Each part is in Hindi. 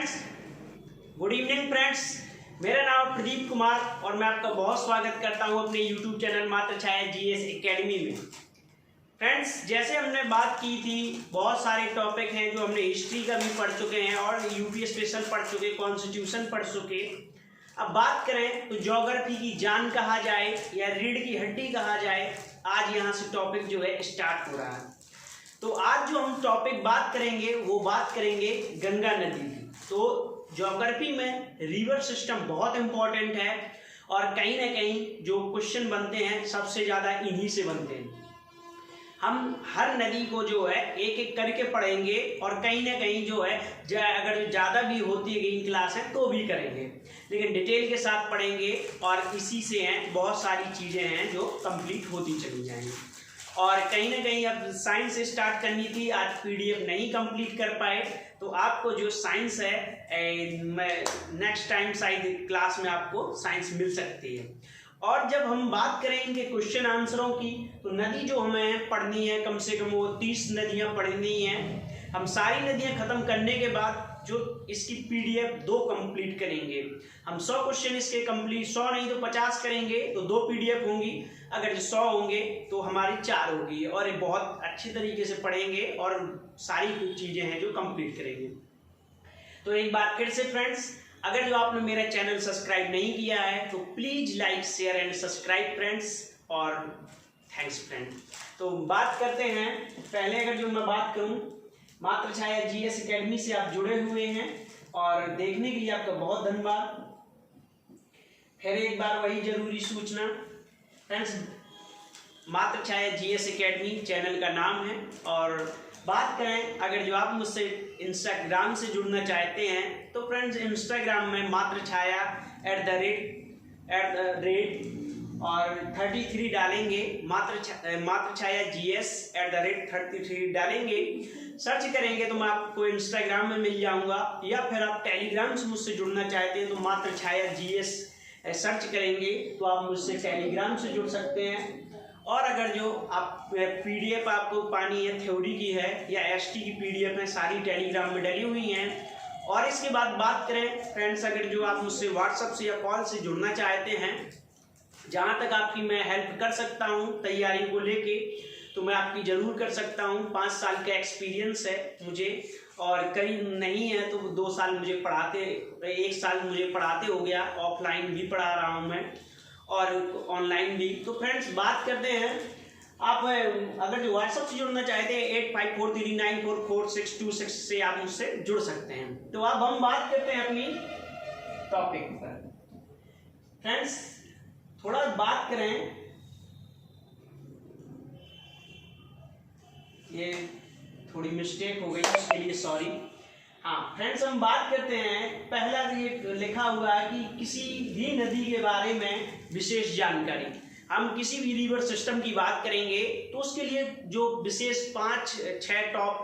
Friends, good evening friends. मेरा नाम प्रदीप कुमार और मैं आपका बहुत स्वागत करता हूं अपने यूट्यूब चैनल मात्र छाया जीएस एकेडमी में। फ्रेंड्स, जैसे हमने बात की थी, बहुत सारे टॉपिक हैं जो हमने हिस्ट्री का भी पढ़ चुके हैं और यूपी स्पेशल पढ़ चुके, कॉन्स्टिट्यूशन पढ़ चुके। अब बात करें तो ज्योग्राफी की जान कहा जाए या रीढ़ की हड्डी कहा जाए, आज यहाँ से टॉपिक जो है स्टार्ट हो रहा है। तो आज जो हम टॉपिक बात करेंगे वो बात करेंगे गंगा नदी की। तो ज्योग्राफी में रिवर सिस्टम बहुत इंपॉर्टेंट है और कहीं ना कहीं जो क्वेश्चन बनते हैं सबसे ज़्यादा इन्हीं से बनते हैं। हम हर नदी को जो है एक एक करके पढ़ेंगे और कहीं ना कहीं जो है अगर ज़्यादा भी होती है क्लास है तो भी करेंगे, लेकिन डिटेल के साथ पढ़ेंगे और इसी से हैं बहुत सारी चीज़ें हैं जो कंप्लीट होती चली जाएंगी। और कहीं ना कहीं अब साइंस से स्टार्ट करनी थी, आज पीडीएफ नहीं कंप्लीट कर पाए, तो आपको जो साइंस है मैं नेक्स्ट टाइम शायद क्लास में आपको साइंस मिल सकती है। और जब हम बात करेंगे क्वेश्चन आंसरों की, तो नदी जो हमें पढ़नी है कम से कम वो 30 नदियाँ पढ़नी हैं। हम सारी नदियाँ ख़त्म करने के बाद जो इसकी पीडीएफ 2 कंप्लीट करेंगे। हम 100 क्वेश्चन इसके कंप्लीट, 100 नहीं तो 50 करेंगे तो 2 पीडीएफ होंगी। अगर 100 होंगे तो हमारी 4 होगी और ये बहुत अच्छे तरीके से पढ़ेंगे और सारी चीज़ें हैं जो कंप्लीट करेंगे। तो एक बार फिर से फ्रेंड्स, अगर जो आपने मेरा चैनल सब्सक्राइब नहीं किया है तो please like share and subscribe friends, और थैंक्स फ्रेंड। तो बात करते हैं, पहले अगर जो मैं बात करूं, मात्र छाया जीएस एकेडमी से आप जुड़े हुए हैं और देखने के लिए आपका बहुत धन्यवाद। फिर एक बार वही जरूरी सूचना फ्रेंड्स, मात्र छाया जीएस एकेडमी चैनल का नाम है। और बात करें अगर जो आप मुझसे इंस्टाग्राम से जुड़ना चाहते हैं तो फ्रेंड्स इंस्टाग्राम में मात्र छाया @ और 33 डालेंगे, मात्र छाया GS @33 डालेंगे, सर्च करेंगे तो मैं आपको इंस्टाग्राम में मिल जाऊंगा। या फिर आप टेलीग्राम से मुझसे जुड़ना चाहते हैं तो मात्र छाया GS सर्च करेंगे तो आप मुझसे टेलीग्राम से जुड़ सकते हैं। और अगर जो आप पीडीएफ आपको पानी है थ्योरी की है या एसटी की पीडीएफ है, सारी टेलीग्राम में डली हुई हैं। और इसके बाद बात करें फ्रेंड्स, अगर जो आप मुझसे व्हाट्सएप से या कॉल से जुड़ना चाहते हैं, जहाँ तक आपकी मैं हेल्प कर सकता हूँ तैयारी को लेके, तो मैं आपकी ज़रूर कर सकता हूँ। 5 साल का एक्सपीरियंस है मुझे, और कहीं नहीं है तो 2 साल मुझे पढ़ाते, 1 साल मुझे पढ़ाते हो गया। ऑफलाइन भी पढ़ा रहा हूँ मैं और ऑनलाइन भी। तो फ्रेंड्स बात करते हैं, आप अगर जो व्हाट्सएप से जुड़ना चाहते हैं 8543944626 से आप मुझसे जुड़ सकते हैं। तो अब हम बात करते हैं अपनी टॉपिक पर। फ्रेंड्स थोड़ा बात करें, ये थोड़ी मिस्टेक हो गई उसके लिए सॉरी। हाँ फ्रेंड्स, हम बात करते हैं, पहला ये लिखा हुआ है कि किसी भी नदी के बारे में विशेष जानकारी। हम किसी भी रिवर सिस्टम की बात करेंगे तो उसके लिए जो विशेष 5-6 टॉप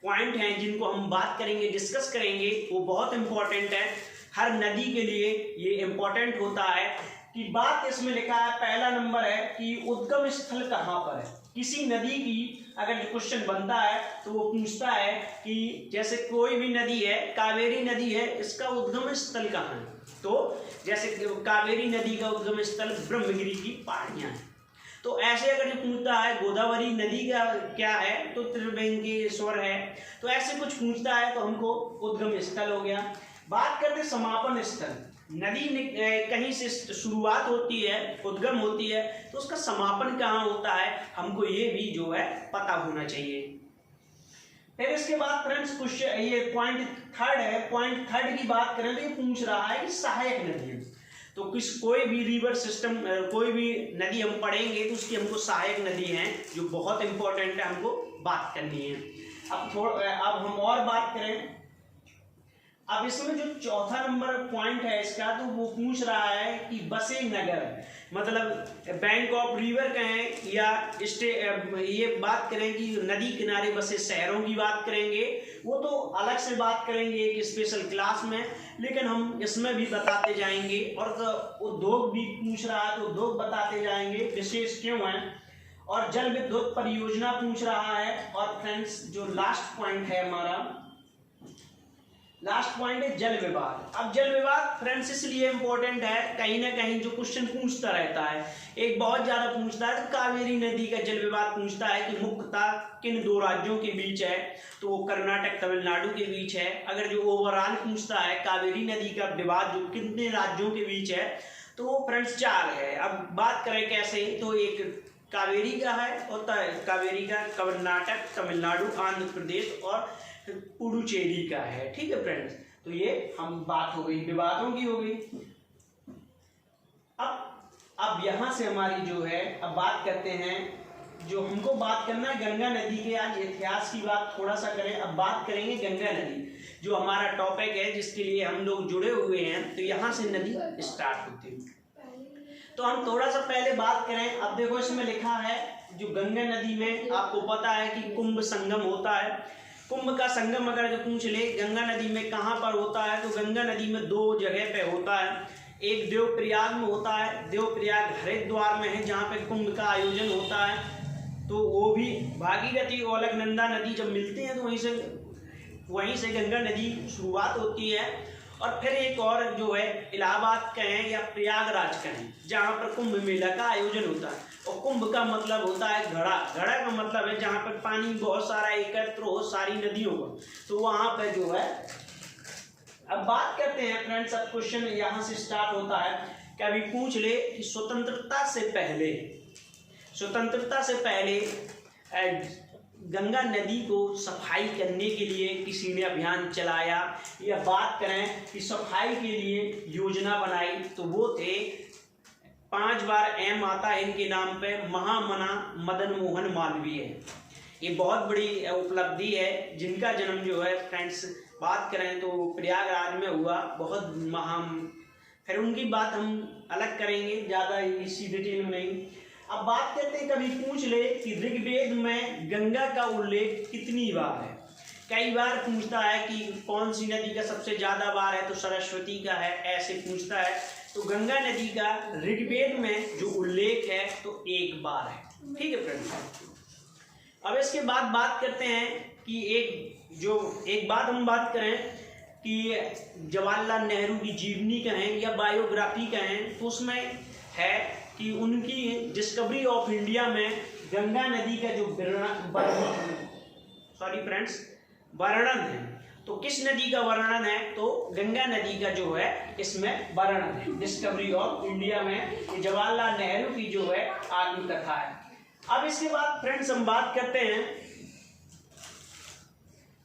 पॉइंट हैं जिनको हम बात करेंगे, डिस्कस करेंगे, वो बहुत इंपॉर्टेंट है। हर नदी के लिए ये इम्पोर्टेंट होता है कि बात इसमें लिखा है, पहला नंबर है कि उद्गम स्थल कहाँ पर है। किसी नदी की अगर जो क्वेश्चन बनता है तो वो पूछता है कि जैसे कोई भी नदी है, कावेरी नदी है, इसका उद्गम स्थल कहाँ है। तो जैसे कावेरी नदी का उद्गम स्थल ब्रह्मगिरी की पहाड़ियाँ हैं। तो ऐसे अगर जो पूछता है गोदावरी नदी का क्या है तो त्रिवेंकेश्वर है। तो ऐसे कुछ पूछता है तो हमको उद्गम स्थल हो गया। बात करते समापन स्थल, नदी कहीं से शुरुआत होती है, उद्गम होती है, तो उसका समापन कहाँ होता है, हमको ये भी जो है पता होना चाहिए। फिर इसके बाद फ्रेंड्स कुछ ये पॉइंट थर्ड है, पॉइंट थर्ड की बात करें तो ये पूछ रहा है कि सहायक नदी। तो कोई भी रिवर सिस्टम, कोई भी नदी हम पढ़ेंगे तो उसकी हमको सहायक नदी हैं जो बहुत इंपॉर्टेंट है, हमको बात करनी है। अब हम और बात करें, अब इसमें जो चौथा नंबर पॉइंट है इसका, तो वो पूछ रहा है कि बसे नगर, मतलब बैंक ऑफ रिवर कहें या ये बात करें कि नदी किनारे बसे शहरों की बात करेंगे, वो तो अलग से बात करेंगे एक स्पेशल क्लास में, लेकिन हम इसमें भी बताते जाएंगे। और तो उद्योग भी पूछ रहा है तो उद्योग बताते जाएंगे विशेष क्यों है। और जल विद्युत परियोजना पूछ रहा है। और फ्रेंड्स जो लास्ट पॉइंट है हमारा, लास्ट पॉइंट है जल विवाद। अब जल विवाद फ्रेंड्स इसलिए इंपॉर्टेंट है, कहीं ना कहीं जो क्वेश्चन पूछता रहता है, एक बहुत ज्यादा पूछता है, तो कावेरी नदी का जल विवाद पूछता है कि मुख्यतः किन दो राज्यों के बीच है, तो वो कर्नाटक तमिलनाडु के बीच है। अगर जो ओवरऑल पूछता है कावेरी नदी का विवाद जो कितने राज्यों के बीच है, तो वो फ्रेंड्स 4 है। अब बात करें कैसे, तो एक कावेरी का है, और कावेरी का कर्नाटक, तमिलनाडु, आंध्र प्रदेश और पुडुचेरी का है। ठीक है फ्रेंड्स, तो ये हम बात हो गई विवादों की हो गई। अब यहां से हमारी जो है, अब बात करते हैं, जो हमको बात करना है गंगा नदी के, आज इतिहास की बात थोड़ा सा करें। अब बात करेंगे गंगा नदी, जो हमारा टॉपिक है जिसके लिए हम लोग जुड़े हुए हैं, तो यहाँ से नदी स्टार्ट होती है। तो हम थोड़ा सा पहले बात करें। अब देखो इसमें लिखा है, जो गंगा नदी में आपको पता है कि कुंभ संगम होता है। कुंभ का संगम अगर जो पूछ ले गंगा नदी में कहाँ पर होता है, तो गंगा नदी में 2 जगह पे होता है। एक देवप्रयाग में होता है, देवप्रयाग हरिद्वार में है जहाँ पे कुंभ का आयोजन होता है। तो वो भी भागीरथी और अलकनंदा नदी जब मिलते हैं तो वहीं से गंगा नदी शुरुआत होती है। और फिर एक और जो है इलाहाबाद कहें या प्रयागराज कहें, जहाँ पर कुंभ मेला का आयोजन होता है। और कुंभ का मतलब होता है घड़ा, घड़ा का मतलब है जहाँ पर पानी बहुत सारा एकत्र हो सारी नदियों का, तो वहाँ पर जो है। अब बात करते हैं फ्रेंड्स, अब क्वेश्चन यहाँ से स्टार्ट होता है कि अभी पूछ ले कि स्वतंत्रता से पहले गंगा नदी को सफाई करने के लिए किसी ने अभियान चलाया, या बात करें कि सफाई के लिए योजना बनाई, तो वो थे 5 बार एम आता है इनके नाम पे, महामना मदन मोहन मालवीय। ये बहुत बड़ी उपलब्धि है, जिनका जन्म जो है फ्रेंड्स बात करें तो प्रयागराज में हुआ, बहुत महान। फिर उनकी बात हम अलग करेंगे, ज़्यादा इसी डिटेल में नहीं। अब बात करते हैं, कभी पूछ ले कि ऋग्वेद में गंगा का उल्लेख कितनी बार है। कई बार पूछता है कि कौन सी नदी का सबसे ज़्यादा बार है, तो सरस्वती का है, ऐसे पूछता है। तो गंगा नदी का ऋग्वेद में जो उल्लेख है तो 1 बार है। ठीक है फ्रेंड्स, अब इसके बाद बात करते हैं कि एक बात हम बात करें कि जवाहरलाल नेहरू की जीवनी कहें या बायोग्राफी कहें, तो उसमें है कि उनकी डिस्कवरी ऑफ इंडिया में गंगा नदी का जो वर्णन है, तो किस नदी का वर्णन है, तो गंगा नदी का जो है इसमें वर्णन है। डिस्कवरी ऑफ इंडिया में जवाहरलाल नेहरू की जो है आत्मकथा है। अब इसके बाद फ्रेंड्स हम बात करते हैं,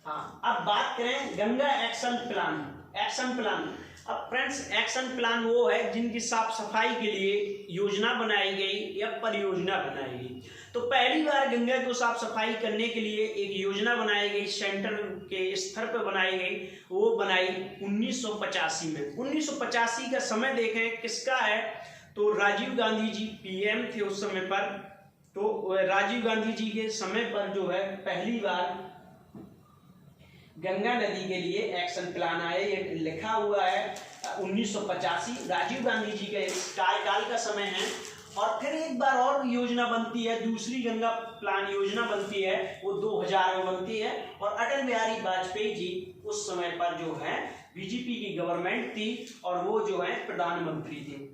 अब बात करें गंगा एक्शन प्लान। अब फ्रेंड्स एक्शन प्लान वो है जिनकी साफ सफाई के लिए योजना बनाई गई या परियोजना बनाई गई। तो पहली बार गंगा को साफ सफाई करने के लिए एक योजना बनाई गई, सेंटर के स्तर पर बनाई गई, वो बनाई 1985 में। 1985 का समय देखें किसका है, तो राजीव गांधी जी पीएम थे उस समय पर। तो राजीव गांधी जी के समय पर जो है पहली बार गंगा नदी के लिए एक्शन प्लान आया, ये लिखा हुआ है 1985 राजीव गांधी जी के कार्यकाल का समय है। और फिर एक बार और योजना बनती है, दूसरी गंगा प्लान योजना बनती है, वो 2000 में बनती है। और अटल बिहारी वाजपेयी जी उस समय पर जो है बीजेपी की गवर्नमेंट थी और वो जो है प्रधानमंत्री थे।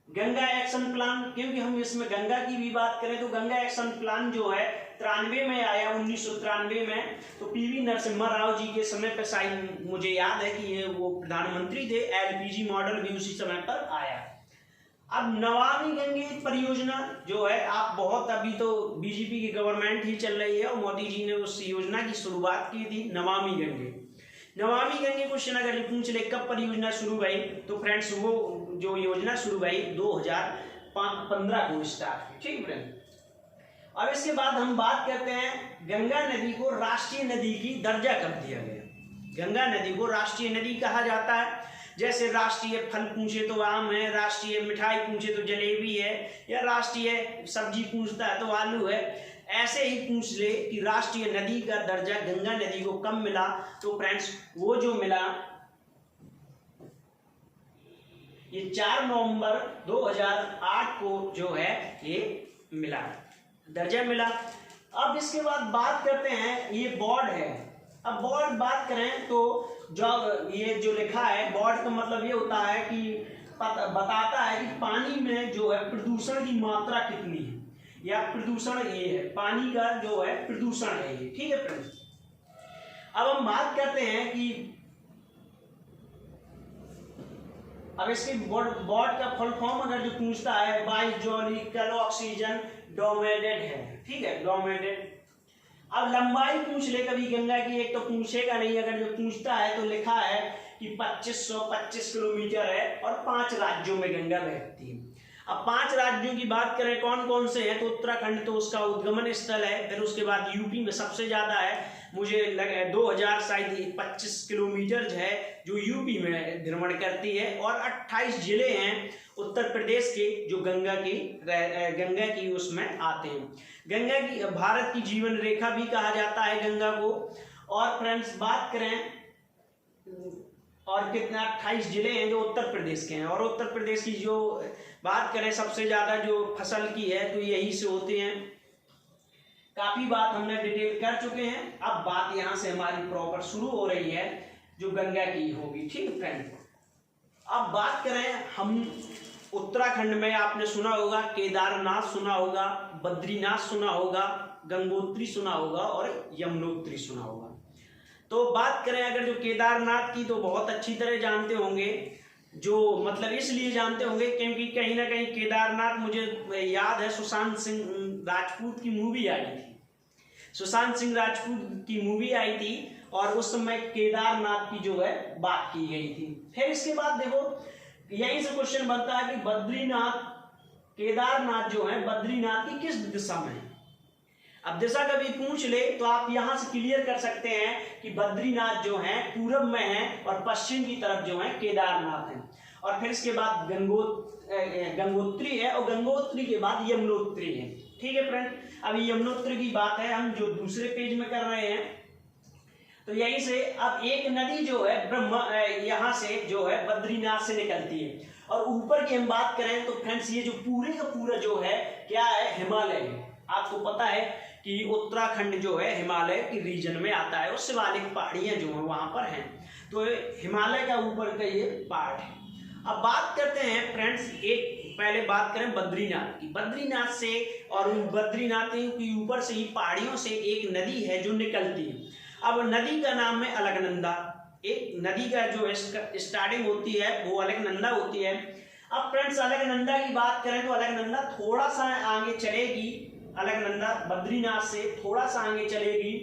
गंगा एक्शन प्लान, क्योंकि हम इसमें गंगा की भी बात करें तो गंगा एक्शन प्लान जो है 93 में आया, 1993 में। तो पीवी नरसिम्हा राव जी के समय पर शायद मुझे याद है कि ये वो प्रधानमंत्री थे। एलपीजी मॉडल भी उसी समय पर आया। अब नमामि गंगे परियोजना जो है, आप बहुत अभी तो बीजेपी की गवर्नमेंट ही चल रही है और मोदी जी ने उस योजना की शुरुआत की थी, नमामि गंगे क्वेश्चन अगर पूछ ले कब परियोजना शुरू हुई, तो फ्रेंड्स वो जो योजना शुरू हुई 2015 को स्टार्ट हुई। ठीक है। अब इसके बाद हम बात करते हैं गंगा नदी को राष्ट्रीय नदी की दर्जा कब दिया गया। गंगा नदी को राष्ट्रीय नदी कहा जाता है। जैसे राष्ट्रीय फल पूछे तो आम है, राष्ट्रीय मिठाई पूछे तो जलेबी है, या राष्ट्रीय सब्जी पूछता है तो आलू है। ऐसे ही पूछ ले कि राष्ट्रीय नदी का दर्जा गंगा नदी को कब मिला, तो फ्रेंड्स वो जो मिला ये 4 नवंबर 2008 को जो है ये मिला, दर्जा मिला। अब इसके बाद बात करते हैं, ये बोर्ड है अब बॉड बात करें तो जो ये जो लिखा है बॉड का मतलब ये होता है कि बताता है कि पानी में जो है प्रदूषण की मात्रा कितनी है, या प्रदूषण ये है, पानी का जो है प्रदूषण है ये। ठीक है फ्रेंड्स, अब हम बात करते हैं कि अब इसके बॉड का फुल फॉर्म अगर जो पूछता है बायोलॉजिकल ऑक्सीजन डोमेटेड है। ठीक है, डोमेटेड। अब लंबाई पूछ ले कभी गंगा की, एक तो पूछेगा नहीं, अगर जो पूछता है तो लिखा है कि 2525 किलोमीटर है और 5 राज्यों में गंगा बहती है। अब 5 राज्यों की बात करें कौन कौन से हैं, तो उत्तराखंड तो उसका उद्गमन स्थल है, फिर उसके बाद यूपी में सबसे ज्यादा है, मुझे लगे 2025 किलोमीटर है जो यूपी में भ्रमण करती है, और 28 जिले हैं उत्तर प्रदेश के जो गंगा की उसमें आते हैं। गंगा की भारत की जीवन रेखा भी कहा जाता है गंगा को। और फ्रेंड्स बात करें और कितना 28 जिले हैं जो उत्तर प्रदेश के हैं, और उत्तर प्रदेश की जो बात करें सबसे ज्यादा जो फसल की है तो यही से होते हैं। काफी बात हमने डिटेल कर चुके हैं, अब बात यहां से हमारी प्रॉपर शुरू हो रही है जो गंगा की होगी। ठीक है फ्रेंड, अब बात करें हम उत्तराखंड में, आपने सुना होगा केदारनाथ सुना होगा, बद्रीनाथ सुना होगा, गंगोत्री सुना होगा और यमुनोत्री सुना होगा। तो बात करें अगर जो केदारनाथ की तो बहुत अच्छी तरह जानते होंगे, जो मतलब इसलिए जानते होंगे क्योंकि कहीं ना कहीं केदारनाथ मुझे याद है सुशांत सिंह राजपूत की मूवी आई थी, सुशांत सिंह राजपूत की मूवी आई थी और उस समय केदारनाथ की जो है बात की गई थी। फिर इसके बाद देखो यहीं से क्वेश्चन बनता है कि बद्रीनाथ केदारनाथ जो है बद्रीनाथ की किस दिशा में है। अब दिशा कभी पूछ ले तो आप यहां से क्लियर कर सकते हैं कि बद्रीनाथ जो है पूरब में है और पश्चिम की तरफ जो है केदारनाथ है, और फिर इसके बाद गंगोत्री है और गंगोत्री के बाद यमुनोत्री है। ठीक है फ्रेंड, अभी यमुनोत्री की बात है हम जो दूसरे पेज में कर रहे हैं। तो यहीं से अब एक नदी जो है यहाँ से जो है बद्रीनाथ से निकलती है, और ऊपर की हम बात करें तो फ्रेंड्स ये जो पूरे का पूरा जो है क्या है, हिमालय है। आपको पता है कि उत्तराखंड जो है हिमालय की रीजन में आता है और शिवालिक पहाड़ियां जो है वहां पर हैं, तो हिमालय का ऊपर का ये पार्ट है। अब बात करते हैं फ्रेंड्स, एक पहले बात करें बद्रीनाथ की। बद्रीनाथ से और बद्रीनाथ के ऊपर से ही पहाड़ियों से एक नदी है जो निकलती है। अब नदी का नाम है अलकनंदा। एक नदी का जो स्टार्टिंग होती है वो अलकनंदा होती है। अब फ्रेंड्स अलकनंदा की बात करें तो अलकनंदा थोड़ा सा आगे चलेगी, अलकनंदा बद्रीनाथ से थोड़ा सा आगे चलेगी,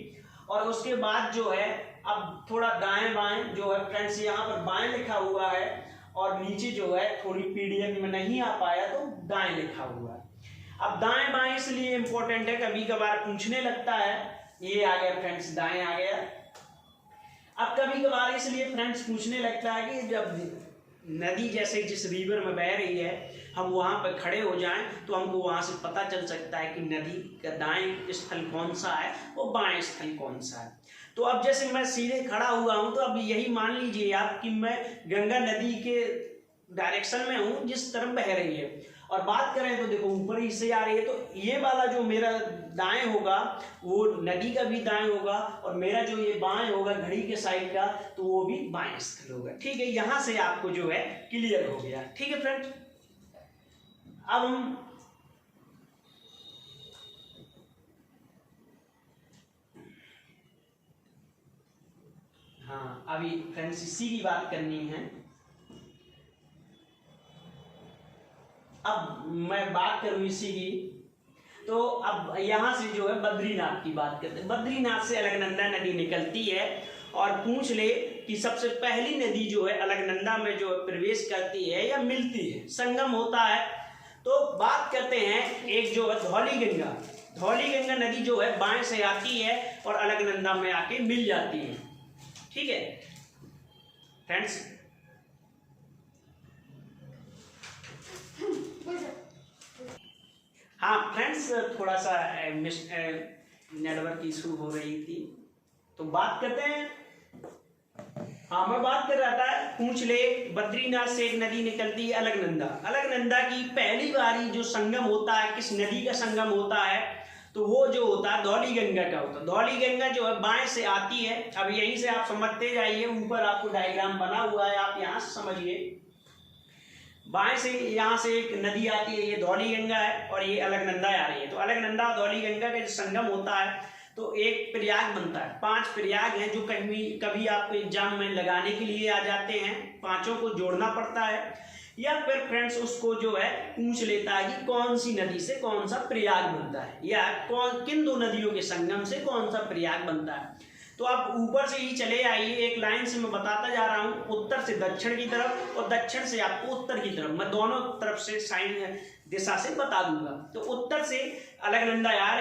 और उसके बाद जो है अब थोड़ा दाएं बाएं जो है फ्रेंड्स, यहाँ पर बाएं लिखा हुआ है और नीचे जो है थोड़ी पीडीएफ में नहीं आ पाया तो दाएं लिखा हुआ है। अब दाएं बाएं इसलिए इंपॉर्टेंट है, कभी कभार पूछने लगता है। ये आ गया फ्रेंड्स, दाएं आ गया। अब कभी कभार इसलिए फ्रेंड्स पूछने लगता है कि जब नदी जैसे जिस रिवर में बह रही है हम वहां पर खड़े हो जाएं तो हमको वहां से पता चल सकता है कि नदी का दाएं स्थल कौन सा है और बाएं स्थल कौन सा है। तो अब जैसे मैं सीधे खड़ा हुआ हूं तो अब यही मान लीजिए आप कि मैं गंगा नदी के डायरेक्शन में हूं जिस तरफ बह रही है, और बात करें तो देखो ऊपर ही से आ रही है, तो ये वाला जो मेरा दाएं होगा वो नदी का भी दाएं होगा, और मेरा जो ये बाएं होगा घड़ी के साइड का तो वो भी बाएं स्थल होगा। ठीक है, यहां से आपको जो है क्लियर हो गया। ठीक है फ्रेंड, अब हम हाँ अभी फ्रेंड्स इसी की बात करनी है। अब मैं बात करूं इसी की, तो अब यहां से जो है बद्रीनाथ की बात करते हैं। बद्रीनाथ से अलकनंदा नदी निकलती है, और पूछ ले कि सबसे पहली नदी जो है अलकनंदा में जो प्रवेश करती है या मिलती है, संगम होता है। तो बात करते हैं एक जो है धौली गंगा। धौली गंगा नदी जो है बाएं से आती है और अलकनंदा में आके मिल जाती है। ठीक है फ्रेंड्स, हाँ फ्रेंड्स थोड़ा सा नेटवर्क इशू हो रही थी, तो बात करते हैं। हाँ मैं बात कर रहा था, पूछ ले बद्रीनाथ से एक नदी निकलती है अलकनंदा। अलकनंदा की पहली बारी जो संगम होता है किस नदी का संगम होता है, तो वो जो होता है धौली गंगा का होता है। धौली गंगा जो है बाएं से आती है। अब यहीं से आप समझते जाइए, ऊपर आपको डायग्राम बना हुआ है, आप यहाँ से समझिए। बाएं से यहाँ से एक नदी आती है, ये धौली गंगा है, और ये अलकनंदा आ रही है। तो अलकनंदा और धौली गंगा का जो संगम होता है तो एक प्रयाग बनता है। 5 प्रयाग हैं जो कभी आपको एग्जाम में लगाने के लिए आ जाते हैं। 5 को जोड़ना पड़ता है, या फिर फ्रेंड्स उसको जो है पूछ लेता है कि कौन सी नदी से कौन सा प्रयाग बनता है, या किन 2 नदियों के संगम से कौन सा प्रयाग बनता है। तो आप ऊपर से ही चले आइए, एक लाइन से मैं बताता जा रहा हूँ, उत्तर से दक्षिण की तरफ और दक्षिण से आपको उत्तर की तरफ, मैं दोनों तरफ से साइन दिशा से बता दूंगा। तो उत्तर से अलकनंदा आ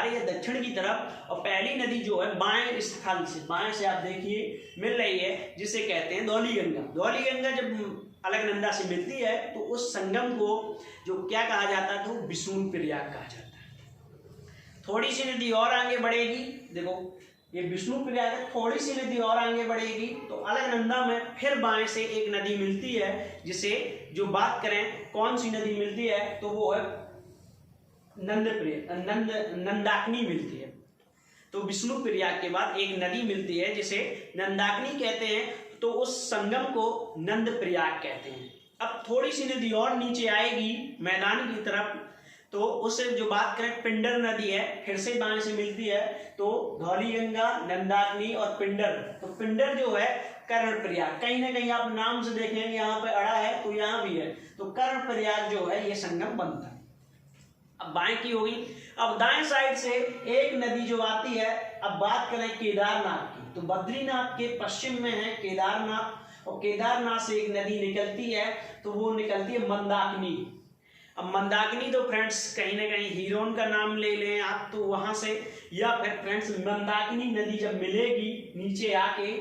रही है दक्षिण की तरफ, और पहली नदी जो है बाएं स्थल से, बाएं से आप देखिए मिल रही है, जिसे कहते हैं धौली गंगा। धौली गंगा जब अलकनंदा से मिलती है तो उस संगम को जो क्या कहा जाता है, तो विष्णु प्रयाग कहा जाता है। थोड़ी सी नदी और आगे बढ़ेगी, देखो ये विष्णु प्रयाग है, थोड़ी सी नदी और आगे बढ़ेगी तो अलकनंदा में फिर बाएं से एक नदी मिलती है, जिसे जो बात करें कौन सी नदी मिलती है, तो वो है नंदाकिनी मिलती है। तो विष्णु प्रयाग के बाद एक नदी मिलती है जिसे नंदाकिनी कहते हैं, तो उस संगम को नंद प्रयाग कहते हैं। अब थोड़ी सी नदी और नीचे आएगी मैदान की तरफ, तो उससे जो बात करें पिंडर नदी है, फिर से बाएं से मिलती है, तो धौली गंगा, नंदाकिनी और पिंडर। तो पिंडर जो है कर्ण प्रयाग, कहीं ना कहीं आप नाम से देखेंगे यहाँ पे अड़ा है तो यहाँ भी है, तो कर्ण प्रयाग जो है ये संगम बनता है। अब बाएं की होगी। अब दाएं साइड से एक नदी जो आती है, अब बात करें केदारनाथ की, तो बद्रीनाथ के पश्चिम में है केदारनाथ, और केदारनाथ से एक नदी निकलती है, तो वो निकलती है मंदाकिनी। अब मंदाकिनी तो फ्रेंड्स कहीं ना कहीं हीरोन का नाम ले लें आप, तो वहां से, या फिर फ्रेंड्स मंदाकिनी नदी जब मिलेगी नीचे आके,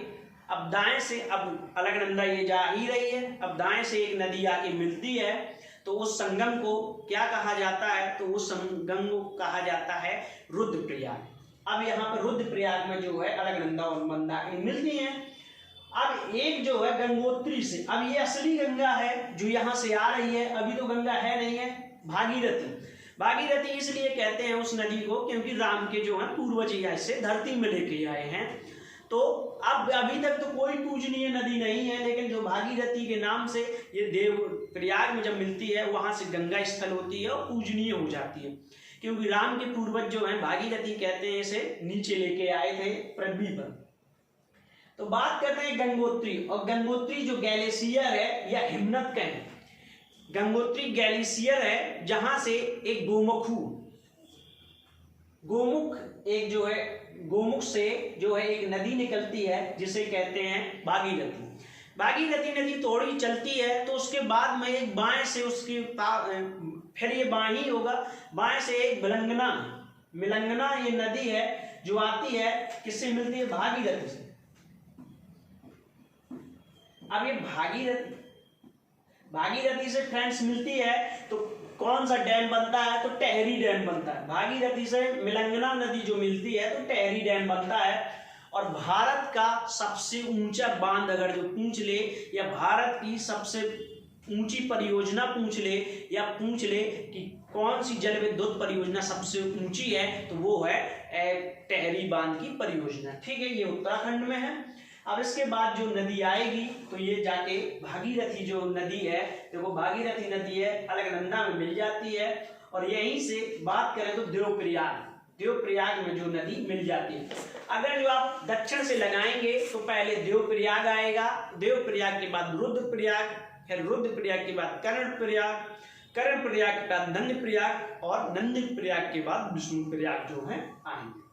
अब दाएं से, अब अलकनंदा ये जा ही रही है, अब दाएं से एक नदी आके मिलती है, तो उस संगम को क्या कहा जाता है, तो उस संगम को कहा जाता है रुद्रप्रयाग। अब यहाँ पर रुद्रप्रयाग में जो है अलकनंदा और मंदाकिनी मिलती हैं। अब एक जो है गंगोत्री से, अब ये असली गंगा है जो यहाँ से आ रही है, अभी तो गंगा है नहीं है, भागीरथी। भागीरथी इसलिए कहते हैं उस नदी को क्योंकि राम के जो है पूर्वज इसे धरती में लेके आए हैं। तो अब अभी तक तो कोई पूजनीय नदी नहीं है, लेकिन जो भागीरथी के नाम से ये देव प्रयाग में जब मिलती है, वहां से गंगा स्थल होती है और पूजनीय हो जाती है, क्योंकि राम के पूर्वज जो है भागीरथी कहते हैं इसे नीचे लेके आए थे पृथ्वी पर। तो बात करते हैं गंगोत्री, और गंगोत्री जो ग्लेशियर है या हिमनद कहें, गंगोत्री ग्लेशियर है जहां से एक गोमुख एक जो है गोमुख से जो है एक नदी निकलती है जिसे कहते हैं भागीरथी। भागीरथी नदी थोड़ी चलती है तो उसके बाद में एक बाएं से उसकी फिर ये बाएं ही होगा, बाएं से एक मिलंगना ये नदी है जो आती है, किससे मिलती है, भागीरथी से। अब ये भागीरथी से फ्रेंड्स मिलती है तो कौन सा डैम बनता है, तो टेहरी डैम बनता है। भागीरथी से मिलंगना नदी जो मिलती है तो टेहरी डैम बनता है। और भारत का सबसे ऊंचा बांध अगर जो पूछ ले, या भारत की सबसे ऊंची परियोजना पूछ ले, या पूछ ले कि कौन सी जल विद्युत परियोजना सबसे ऊंची है, तो वो है टेहरी बांध की परियोजना। ठीक है, ये उत्तराखंड में है। अब इसके बाद जो नदी आएगी तो ये जाके भागीरथी जो नदी है, देखो भागीरथी नदी है अलकनंदा में मिल जाती है, और यहीं से बात करें तो देवप्रयाग में जो नदी मिल जाती है। अगर जो आप दक्षिण से लगाएंगे तो पहले देवप्रयाग आएगा, देवप्रयाग के बाद रुद्रप्रयाग, फिर रुद्रप्रयाग के बाद कर्णप्रयाग, कर्णप्रयाग के बाद नंदप्रयाग, और नंदप्रयाग के बाद विष्णुप्रयाग जो है आएंगे।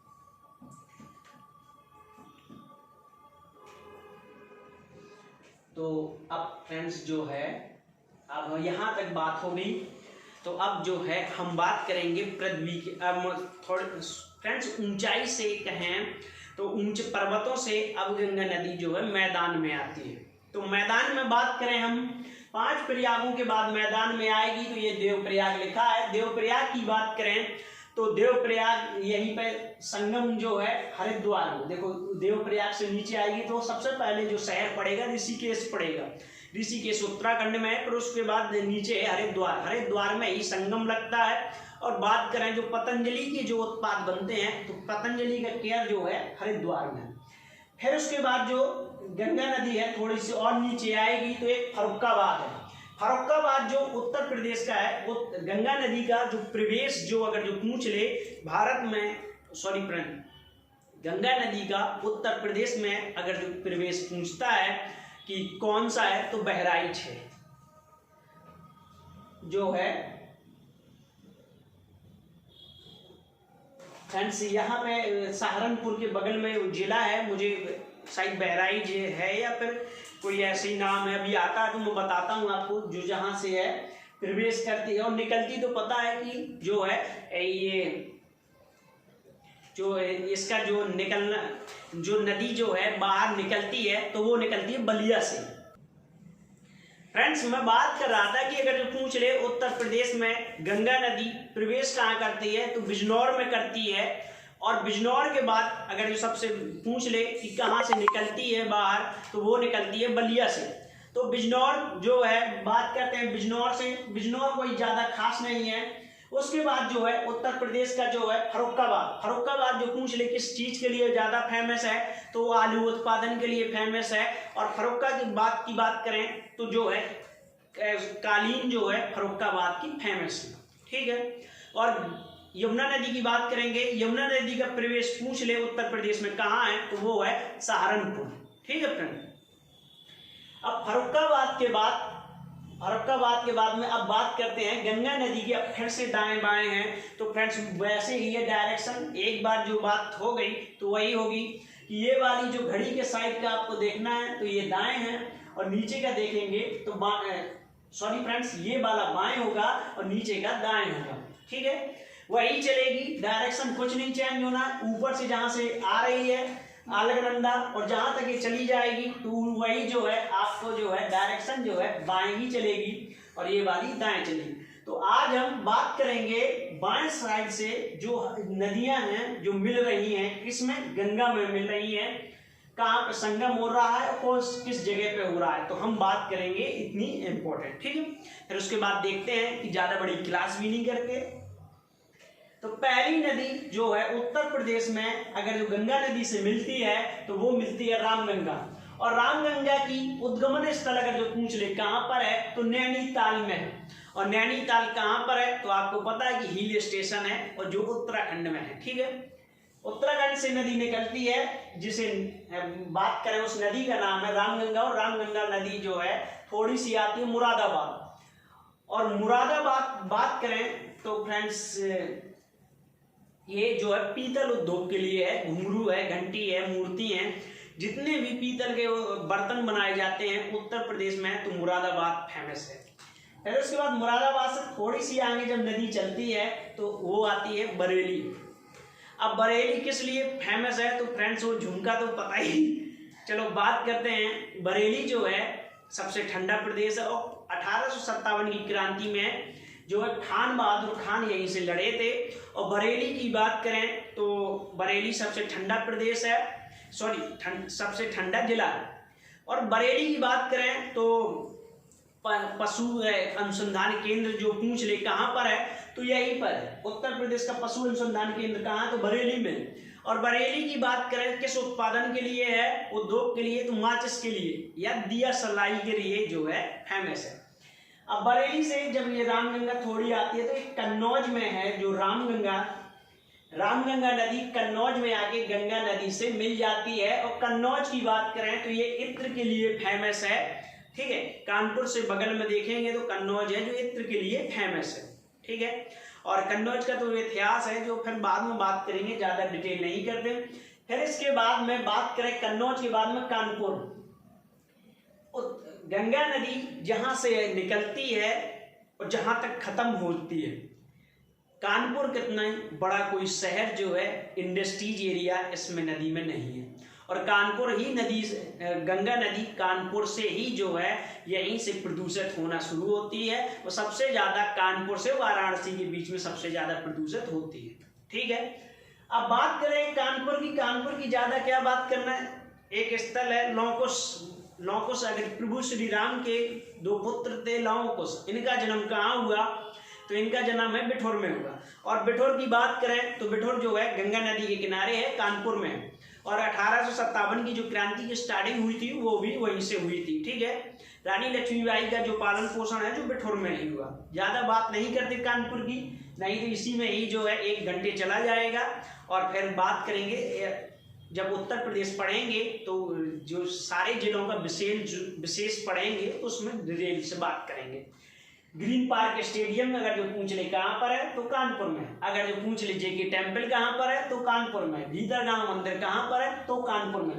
तो अब फ्रेंड्स जो है, अब यहाँ तक बात हो गई, तो अब जो है हम बात करेंगे पृथ्वी की। अब थोड़े फ्रेंड्स ऊंचाई से कहें तो ऊंचे पर्वतों से अब गंगा नदी जो है मैदान में आती है। तो मैदान में बात करें हम, 5 प्रयागों के बाद मैदान में आएगी, तो ये देवप्रयाग लिखा है। देवप्रयाग की बात करें तो देवप्रयाग यहीं पे संगम जो है हरिद्वार में, देखो देवप्रयाग से नीचे आएगी तो सबसे पहले जो शहर पड़ेगा ऋषिकेश पड़ेगा। ऋषिकेश उत्तराखंड में है, फिर उसके बाद नीचे है हरिद्वार, हरिद्वार में ही संगम लगता है, और बात करें जो पतंजलि के जो उत्पाद बनते हैं तो पतंजलि का केयर जो है हरिद्वार में। फिर उसके बाद जो गंगा नदी है थोड़ी सी और नीचे आएगी तो एक फर्रुखाबाद है। फर्रुखाबाद जो उत्तर प्रदेश का है, वो गंगा नदी का जो प्रवेश जो अगर जो पूछ ले भारत में, सॉरी फ्रेंड, गंगा नदी का उत्तर प्रदेश में अगर जो प्रवेश पूछता है कि कौन सा है तो बहराइच है, जो है फ्रेंड्स यहाँ पे सहारनपुर के बगल में जिला है, मुझे शायद बहराइच है या फिर कोई ऐसे ही नाम है, अभी आता है तो मैं बताता हूँ आपको, जो जहाँ से है प्रवेश करती है और निकलती तो पता है कि जो है ये जो इसका जो निकलना जो नदी जो है बाहर निकलती है तो वो निकलती है बलिया से। फ्रेंड्स मैं बात कर रहा था कि अगर जो पूछ ले उत्तर प्रदेश में गंगा नदी प्रवेश कहाँ करती है तो बिजनौर में करती है, और बिजनौर के बाद अगर जो सबसे पूछ ले कि कहाँ से निकलती है बाहर तो वो निकलती है बलिया से। तो बिजनौर जो है बात करते हैं बिजनौर से, बिजनौर कोई ज़्यादा खास नहीं है। उसके बाद जो है उत्तर प्रदेश का जो है फर्रुखाबाद, फर्रुखाबाद जो पूछ ले किस चीज़ के लिए ज़्यादा फेमस है तो आलू उत्पादन के लिए फेमस है। और फर्रुखाबाद की बात करें तो जो है कालीन जो है फर्रुखाबाद की फेमस है, ठीक है। और यमुना नदी की बात करेंगे, यमुना नदी का प्रवेश पूछ ले उत्तर प्रदेश में कहाँ है तो वो है सहारनपुर, ठीक है फ्रेंड। अब फर्रुखाबाद के बाद में अब बात करते हैं गंगा नदी की। अब फिर से दाएं बाएं हैं तो फ्रेंड्स वैसे ही ये डायरेक्शन, एक बार जो बात हो गई तो वही होगी कि ये वाली जो घड़ी के साइड का आपको देखना है तो ये दाएं है, और नीचे का देखेंगे तो सॉरी फ्रेंड्स ये वाला बाएं होगा और नीचे का दाएं होगा, ठीक है। वही चलेगी, डायरेक्शन कुछ नहीं चेंज होना, ऊपर से जहां से आ रही है अलकनंदा और जहां तक ये चली जाएगी तो वही जो है आपको जो है डायरेक्शन जो है बाएं ही चलेगी और ये वाली दाएं चलेगी। तो आज हम बात करेंगे बाएं साइड से जो नदियां हैं जो मिल रही हैं, किसमें, गंगा में मिल रही हैं, कहाँ पे संगम हो रहा है और किस जगह पे हो रहा है, तो हम बात करेंगे इतनी इम्पोर्टेंट, ठीक है। फिर उसके बाद देखते हैं कि ज्यादा बड़ी क्लास भी नहीं करके। तो पहली नदी जो है उत्तर प्रदेश में अगर जो गंगा नदी से मिलती है तो वो मिलती है रामगंगा, और रामगंगा की उद्गमन स्थल अगर जो पूछ ले कहाँ पर है तो नैनीताल में है। और नैनीताल कहाँ पर है तो आपको पता है कि हिल स्टेशन है और जो उत्तराखंड में है, ठीक है। उत्तराखंड से नदी निकलती है, जिसे बात करें उस नदी का नाम है रामगंगा, और रामगंगा नदी जो है थोड़ी सी आती है मुरादाबाद। और मुरादाबाद बात करें तो फ्रेंड्स ये जो है पीतल उद्योग के लिए है, घुंघरू है, घंटी है, मूर्ति है, जितने भी पीतल के बर्तन बनाए जाते हैं उत्तर प्रदेश में तो मुरादाबाद फेमस है। फिर उसके बाद मुरादाबाद से थोड़ी सी आगे जब नदी चलती है तो वो आती है बरेली। अब बरेली किस लिए फेमस है तो फ्रेंड्स वो झुमका तो पता ही, चलो बात करते हैं। बरेली जो है सबसे ठंडा प्रदेश है और 1857 की क्रांति में जो है खान बहादुर खान यहीं से लड़े थे। और बरेली की बात करें तो बरेली सबसे ठंडा प्रदेश है, सॉरी सबसे ठंडा जिला है। और बरेली की बात करें तो पशु अनुसंधान केंद्र जो पूछ ले कहाँ पर है तो यहीं पर है, उत्तर प्रदेश का पशु अनुसंधान केंद्र कहाँ है तो बरेली में। और बरेली की बात करें किस उत्पादन के लिए है, उद्योग के लिए तो माचिस के लिए या दिया सलाई के लिए जो है फेमस है। अब बरेली से जब ये रामगंगा थोड़ी आती है तो एक कन्नौज में है जो रामगंगा नदी कन्नौज में आके गंगा नदी से मिल जाती है। और कन्नौज की बात करें तो ये इत्र के लिए फेमस है, ठीक है। कानपुर से बगल में देखेंगे तो कन्नौज है जो इत्र के लिए फेमस है, ठीक है। और कन्नौज का तो इतिहास है जो फिर बाद में बात करेंगे, ज्यादा डिटेल नहीं करते। फिर इसके बाद में बात करें कन्नौज के बाद में कानपुर, गंगा नदी जहां से निकलती है और जहां तक खत्म होती है। कानपुर कितना बड़ा कोई शहर जो है इंडस्ट्रीज एरिया इसमें नदी में नहीं है, और कानपुर ही नदी गंगा नदी कानपुर से ही जो है यहीं से प्रदूषित होना शुरू होती है। और सबसे ज्यादा कानपुर से वाराणसी के बीच में सबसे ज्यादा प्रदूषित होती है, ठीक है। अब बात करें कानपुर की ज्यादा क्या बात करना है, एक स्थल है लौकुश। अगर प्रभु श्री राम के दो पुत्र थे लौकुश, इनका जन्म कहाँ हुआ तो इनका जन्म है बिठौर में हुआ। और बिठौर की बात करें तो बिठौर जो है गंगा नदी के किनारे है, कानपुर में है। और 1857 की जो क्रांति की स्टार्टिंग हुई थी वो भी वहीं से हुई थी, ठीक है। रानी लक्ष्मीबाई का जो पालन पोषण है जो बिठौर में ही हुआ। ज्यादा बात नहीं करते कानपुर की, नहीं तो इसी में ही जो है 1 घंटे चला जाएगा। और फिर बात करेंगे, जब उत्तर प्रदेश पढ़ेंगे तो जो सारे जिलों का विशेष पढ़ेंगे तो उसमें डिटेल से बात करेंगे। ग्रीन पार्क स्टेडियम में अगर जो पूछ ले कहाँ पर है तो कानपुर में। अगर जो पूछ ले जेके टेम्पल कहाँ पर है तो कानपुर में। भीतरगांव मंदिर कहाँ पर है तो कानपुर में।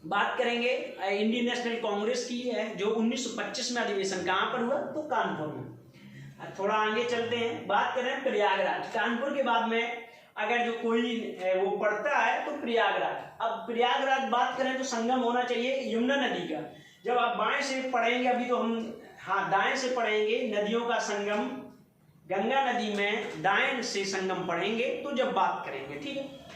बात करेंगे इंडियन नेशनल कांग्रेस की है जो 1925 में अधिवेशन कहाँ पर हुआ तो कानपुर में। थोड़ा आगे चलते हैं, बात करें प्रयागराज। कानपुर के बाद में अगर जो कोई वो पढ़ता है तो प्रयागराज। अब प्रयागराज बात करें तो संगम होना चाहिए यमुना नदी का। जब आप बाएं से पढ़ेंगे, अभी तो हम दाएं से पढ़ेंगे, नदियों का संगम गंगा नदी में दाएं से संगम पढ़ेंगे तो जब बात करेंगे, ठीक है।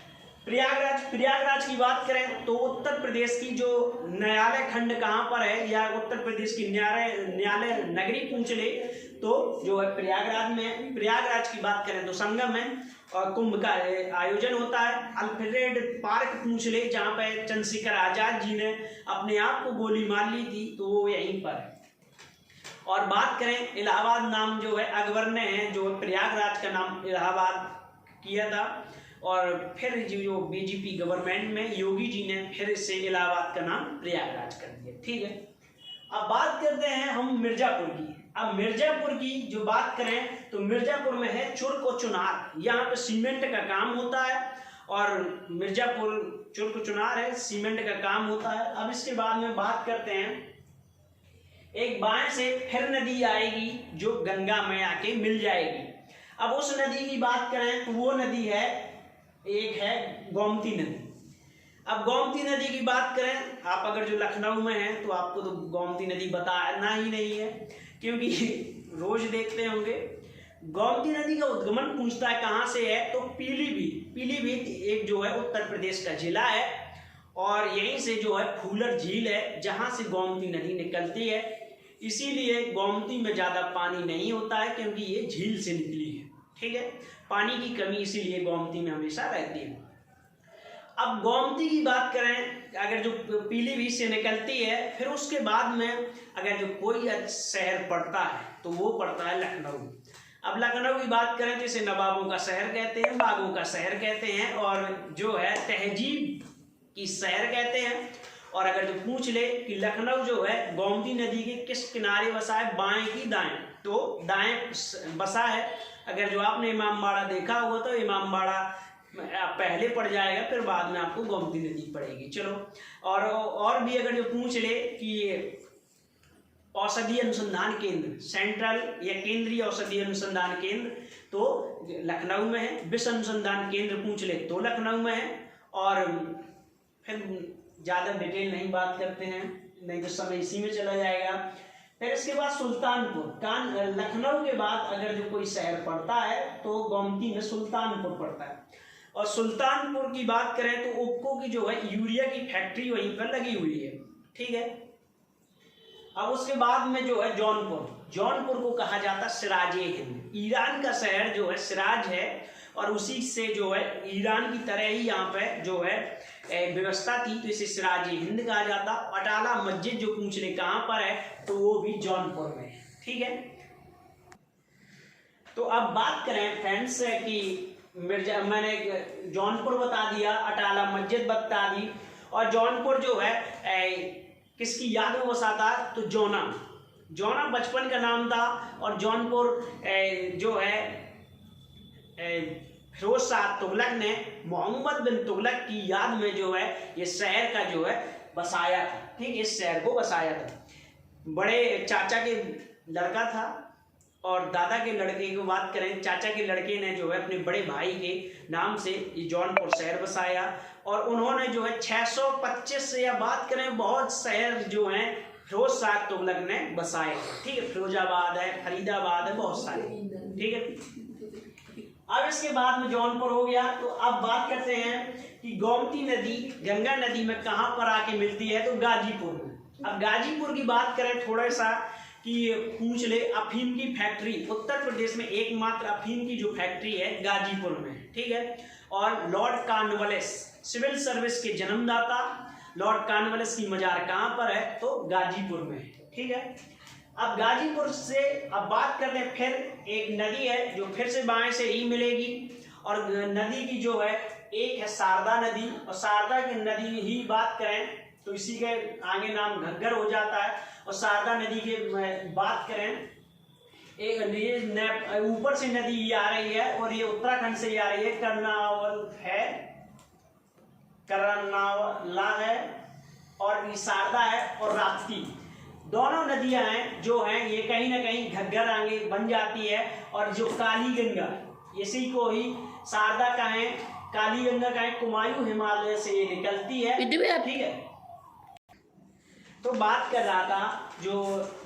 प्रयागराज की बात करें तो उत्तर प्रदेश की जो न्यायालय खंड कहाँ पर है या उत्तर प्रदेश की न्यायालय नगरी पूछ ले तो जो है प्रयागराज में। प्रयागराज की बात करें तो संगम है और कुंभ का आयोजन होता है। अल्फ्रेड पार्क पूछ ले जहाँ पे चंद्रशेखर आजाद जी ने अपने आप को गोली मार ली थी तो वो यहीं पर है। और बात करें इलाहाबाद, नाम जो है अकबर ने जो प्रयागराज का नाम इलाहाबाद किया था और फिर जो बीजेपी गवर्नमेंट में योगी जी ने फिर से इलाहाबाद का नाम प्रयागराज कर दिया, ठीक है। अब बात करते हैं हम मिर्जापुर की। अब मिर्जापुर की जो बात करें तो मिर्जापुर में है चुर्क और चुनार। यहाँ पे सीमेंट का काम होता है और मिर्जापुर चुर्क चुनार है, सीमेंट का काम होता है। अब इसके बाद में बात करते हैं, एक बाएं से फिर नदी आएगी जो गंगा में आके मिल जाएगी। अब उस नदी की बात करें तो वो नदी है, एक है गोमती नदी। अब गोमती नदी की बात करें, आप अगर जो लखनऊ में हैं तो आपको तो गोमती नदी बताना ही नहीं है क्योंकि रोज देखते होंगे। गोमती नदी का उद्गमन पूछता है कहाँ से है तो पीलीभीत एक जो है उत्तर प्रदेश का जिला है और यहीं से जो है फूलर झील है जहाँ से गोमती नदी निकलती है। इसीलिए गोमती में ज़्यादा पानी नहीं होता है क्योंकि ये झील से निकली है, ठीक है। पानी की कमी इसीलिए गोमती में हमेशा रहती है। अब गोमती की बात करें, अगर जो पीलीभीत से निकलती है फिर उसके बाद में अगर जो कोई शहर पड़ता है तो वो पड़ता है लखनऊ। अब लखनऊ की बात करें तो इसे नवाबों का शहर कहते हैं, बागों का शहर कहते हैं और जो है तहजीब की शहर कहते हैं। और अगर जो पूछ ले कि लखनऊ जो है गोमती नदी के किस किनारे बसा है, बाएं की दाएं, तो दाएं बसा है। अगर जो आपने इमामबाड़ा देखा होगा तो इमामबाड़ा पहले पड़ जाएगा फिर बाद में आपको गोमती नदी पड़ेगी। चलो, और भी अगर जो पूछ ले कि औषधीय अनुसंधान केंद्र, सेंट्रल या केंद्रीय औषधीय अनुसंधान केंद्र तो लखनऊ में है। विश्व अनुसंधान केंद्र पूछ ले तो लखनऊ में है। और फिर ज़्यादा डिटेल नहीं बात करते हैं, नहीं तो समय इसी में चला जाएगा। फिर इसके बाद सुल्तानपुर, लखनऊ के बाद अगर जो कोई शहर पड़ता है तो गोमती में सुल्तानपुर पड़ता है। और सुल्तानपुर की बात करें तो ओप्को की जो है यूरिया की फैक्ट्री वहीं पर लगी हुई है, ठीक है। अब उसके बाद में जो है जौनपुर को कहा जाता सिराजे हिंद। ईरान का शहर जो है सिराज है और उसी से जो है ईरान की तरह ही यहाँ पे जो है व्यवस्था थी तो इसे सिराजे हिंद कहा जाता। अटाला मस्जिद जो पूछ ले कहाँ पर है तो वो भी जौनपुर में है, ठीक है। तो अब बात करें फ्रेंड्स कि मैंने जौनपुर बता दिया, अटाला मस्जिद बता दी और जौनपुर जो है किसकी याद में बसा था तो जौना बचपन का नाम था। और जौनपुर जो है फिरोज शाह तुगलक ने मोहम्मद बिन तुगलक की याद में जो है ये शहर का जो है बसाया था, ठीक, इस शहर को बसाया था। बड़े चाचा के लड़का था और दादा के लड़के की बात करें, चाचा के लड़के ने जो है अपने बड़े भाई के नाम से ये जौनपुर शहर बसाया। और उन्होंने जो है 625 से या बात करें बहुत शहर जो हैं फिरोज शाह तुगलक ने बसाए, ठीक है। फिरोजाबाद है, फरीदाबाद है, बहुत सारे, ठीक है। अब इसके बाद में जौनपुर हो गया। तो अब बात करते हैं कि गोमती नदी गंगा नदी में कहाँ पर आके मिलती है तो गाजीपुर में। अब गाजीपुर की बात करें थोड़ा सा कि पूछ ले, अफीम की फैक्ट्री उत्तर प्रदेश में एकमात्र अफीम की जो फैक्ट्री है गाजीपुर में, ठीक है। और लॉर्ड कॉर्नवालिस सिविल सर्विस के जन्मदाता, लॉर्ड कॉर्नवालिस की मजार कहाँ पर है, तो गाजीपुर में, ठीक है। अब गाजीपुर से अब बात करते हैं, फिर एक नदी है जो फिर से बाएं से ही मिलेगी, और नदी की जो है एक है शारदा नदी, और शारदा की नदी ही बात करें तो इसी के आगे नाम घग्गर हो जाता है। और शारदा नदी के बात करें, एक ऊपर से नदी ये आ रही है और ये उत्तराखंड से आ रही है, करनावला है और ये शारदा है और राप्ती, दोनों नदियां हैं जो हैं ये कहीं ना कहीं घग्गर आगे बन जाती है। और जो काली गंगा, इसी को ही शारदा कहें, काली गंगा कहें, कुमायूं हिमालय से ये निकलती है, ठीक है। तो बात कर रहा था जो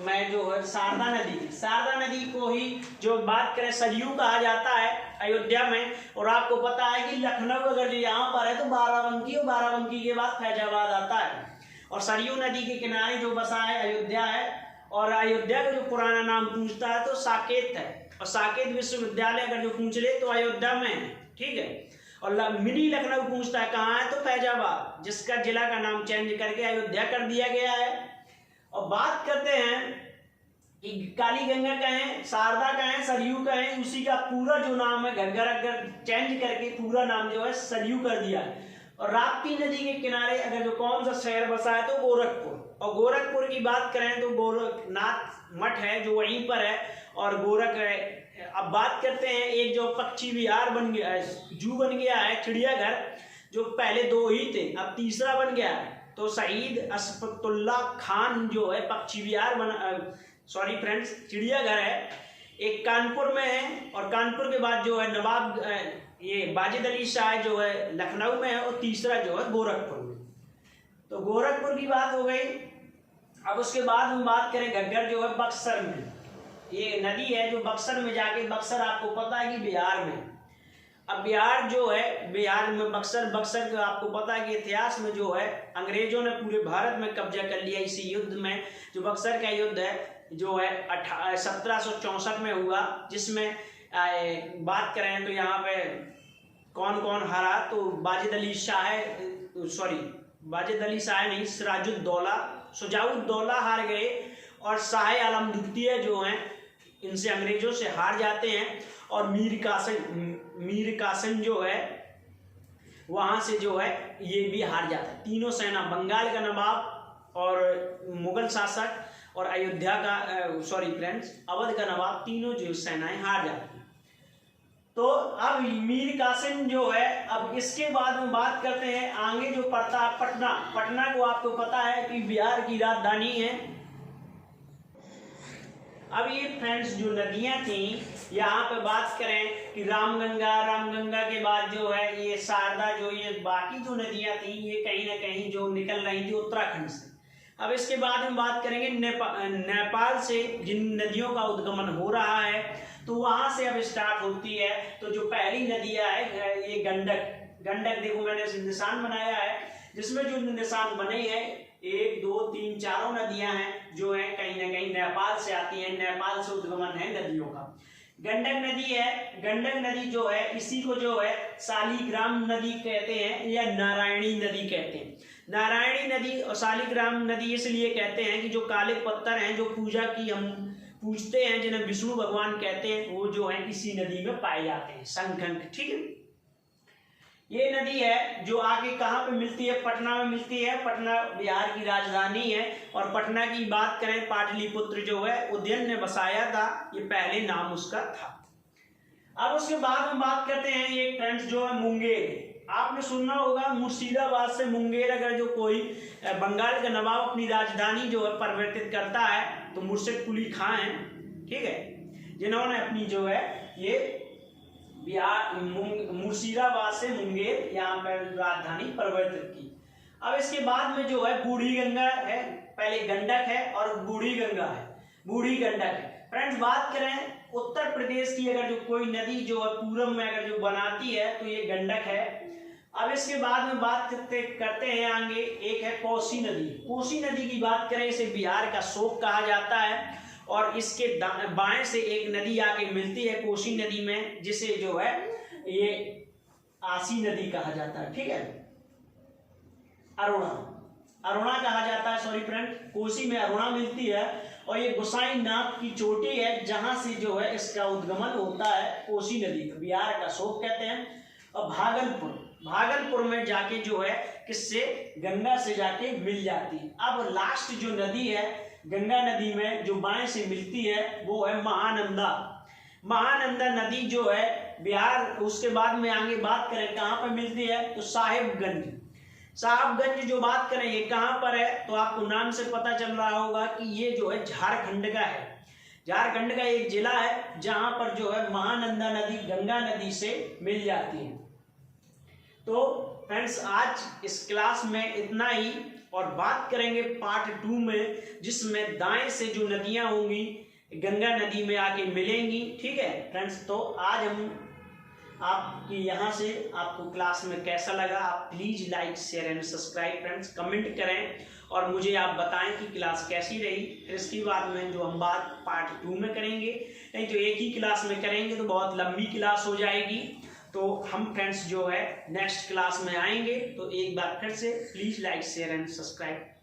मैं जो है शारदा नदी को ही जो बात करें सरयू कहा जाता है अयोध्या में। और आपको पता है कि लखनऊ अगर जो यहाँ पर है तो बाराबंकी, और बाराबंकी के बाद फैजाबाद आता है। और सरयू नदी के किनारे जो बसा है अयोध्या है, और अयोध्या का जो पुराना नाम पूछता है तो साकेत है, और साकेत विश्वविद्यालय अगर जो पूछ ले तो अयोध्या में है, ठीक है। और मिनी लखनऊ पूछता है कहाँ है, तो फैजाबाद, जिसका जिला का नाम चेंज करके अयोध्या कर दिया गया है। और बात करते हैं कि काली गंगा कहें, शारदा कहें, सरयू कहें, उसी का पूरा जो नाम है घग्गर अगर चेंज करके पूरा नाम जो है सरयू कर दिया है। और राप्ती नदी के किनारे अगर जो कौन सा शहर बसा है तो गोरखपुर, और गोरखपुर की बात करें तो गोरखनाथ मठ है जो वहीं पर है, और गोरख है। अब बात करते हैं एक जो पक्षी विहार बन गया है, जू बन गया है, चिड़ियाघर, जो पहले 2 ही थे अब तीसरा बन गया है, तो शहीद अशफाकुल्ला खान जो है पक्षी विहार सॉरी फ्रेंड्स चिड़ियाघर है, एक कानपुर में है, और कानपुर के बाद जो है नवाब ये वाजिद अली शाह जो है लखनऊ में है, और तीसरा जो है गोरखपुर में। तो गोरखपुर की बात हो गई। अब उसके बाद हम बात करें घग्गर जो है बक्सर में, ये नदी है जो बक्सर में जाके, बक्सर आपको पता है कि बिहार में, अब बिहार जो है, बिहार में बक्सर का आपको पता है कि इतिहास में जो है अंग्रेजों ने पूरे भारत में कब्जा कर लिया इसी युद्ध में। जो बक्सर का युद्ध है जो है 1764 में हुआ, जिसमें बात करें तो यहाँ पे कौन कौन हारा, तो वाजिद अली शाह नहीं, शुजाउद्दौला हार गए, और शाह आलम द्वितीय जो हैं इनसे अंग्रेजों से हार जाते हैं, और मीर कासिम जो है वहां से जो है ये भी हार जाता है। तीनों सेना, बंगाल का नवाब और मुगल शासक और अयोध्या का अवध का नवाब, तीनों जो सेनाएं हार जाती हैं। तो अब मीर कासिम जो है, अब इसके बाद हम बात करते हैं आगे जो पड़ता है पटना को आपको पता है कि बिहार की राजधानी है। अब ये फ्रेंड्स जो नदियां थी यहाँ पे बात करें कि रामगंगा के बाद जो है ये शारदा, जो ये बाकी जो नदियां थी ये कहीं ना कहीं जो निकल रही थी उत्तराखंड से। अब इसके बाद हम बात करेंगे नेपाल से जिन नदियों का उद्गमन हो रहा है, तो वहां से अब स्टार्ट होती है। तो जो पहली नदियां है ये गंडक देखो मैंने निशान बनाया है, जिसमें जो निशान बने हैं 1 2 3 4 नदियां हैं जो है कहीं ना कहीं नेपाल से आती हैं, नेपाल से उद्गमन है नदियों का। गंडक नदी है, गंडक नदी जो है इसी को जो है शालिग्राम नदी कहते हैं या नारायणी नदी कहते हैं। नारायणी नदी और शालिग्राम नदी इसलिए कहते हैं कि जो काले पत्थर हैं जो पूजा की हम पूजते हैं, जिन्हें विष्णु भगवान कहते हैं, वो जो है इसी नदी में पाए जाते हैं, शंखंख, ठीक है। ये नदी है जो आके कहाँ पे मिलती है, पटना में मिलती है। पटना बिहार की राजधानी है, और पटना की बात करें पाटलिपुत्र जो है उदयन ने बसाया था, ये पहले नाम उसका था। अब उसके बाद हम बात करते हैं ये फ्रेंड्स जो है मुंगेर। आपने सुनना होगा मुर्शिदाबाद से मुंगेर अगर जो कोई बंगाल का नवाब अपनी राजधानी जो है परिवर्तित करता है तो मुर्शिद कुली खां है, ठीक है, जिन्होंने अपनी जो है ये बिहार मुर्शिदाबाद से मुंगेर यहाँ पर राजधानी परिवर्तित की। अब इसके बाद में जो है बूढ़ी गंगा है, पहले गंडक है और बूढ़ी गंगा है, बूढ़ी गंडक है। फ्रेंड्स बात करें उत्तर प्रदेश की अगर जो कोई नदी जो है पूरब में अगर जो बनाती है तो ये गंडक है। अब इसके बाद में बात करते हैं आगे, एक है कोसी नदी। कोसी नदी की बात करें इसे बिहार का शोक कहा जाता है, और इसके बाएं से एक नदी आके मिलती है कोसी नदी में, जिसे जो है ये आसी नदी कहा जाता है। ठीक है, अरुणा कहा जाता है, सॉरी फ्रेंड, कोसी में अरुणा मिलती है और ये गोसाईनाथ की चोटी है जहां से जो है इसका उद्गमन होता है कोसी नदी का, बिहार का शोक कहते हैं। और भागलपुर में जाके जो है किससे, गंगा से जाके मिल जाती है। अब लास्ट जो नदी है गंगा नदी में जो बाएं से मिलती है वो है महानंदा नदी जो है बिहार। उसके बाद में आगे बात करें कहाँ पर मिलती है, तो साहिबगंज जो बात करें ये कहाँ पर है, तो आपको नाम से पता चल रहा होगा कि ये जो है झारखंड का है। झारखंड का एक जिला है जहां पर जो है महानंदा नदी गंगा नदी से मिल जाती है। तो फ्रेंड्स आज इस क्लास में इतना ही, और बात करेंगे पार्ट 2 में, जिसमें दाएं से जो नदियां होंगी गंगा नदी में आके मिलेंगी। ठीक है फ्रेंड्स, तो आज हम आपकी यहाँ से आपको क्लास में कैसा लगा, आप please like share and subscribe friends, comment करें और मुझे आप बताएं कि क्लास कैसी रही। फिर इसके बाद में जो हम बात पार्ट 2 में करेंगे, नहीं तो एक ही क्लास में करेंगे तो बहुत लंबी क्लास हो जाएगी। तो हम फ्रेंड्स जो है नेक्स्ट क्लास में आएंगे, तो एक बार फिर से please like share and subscribe.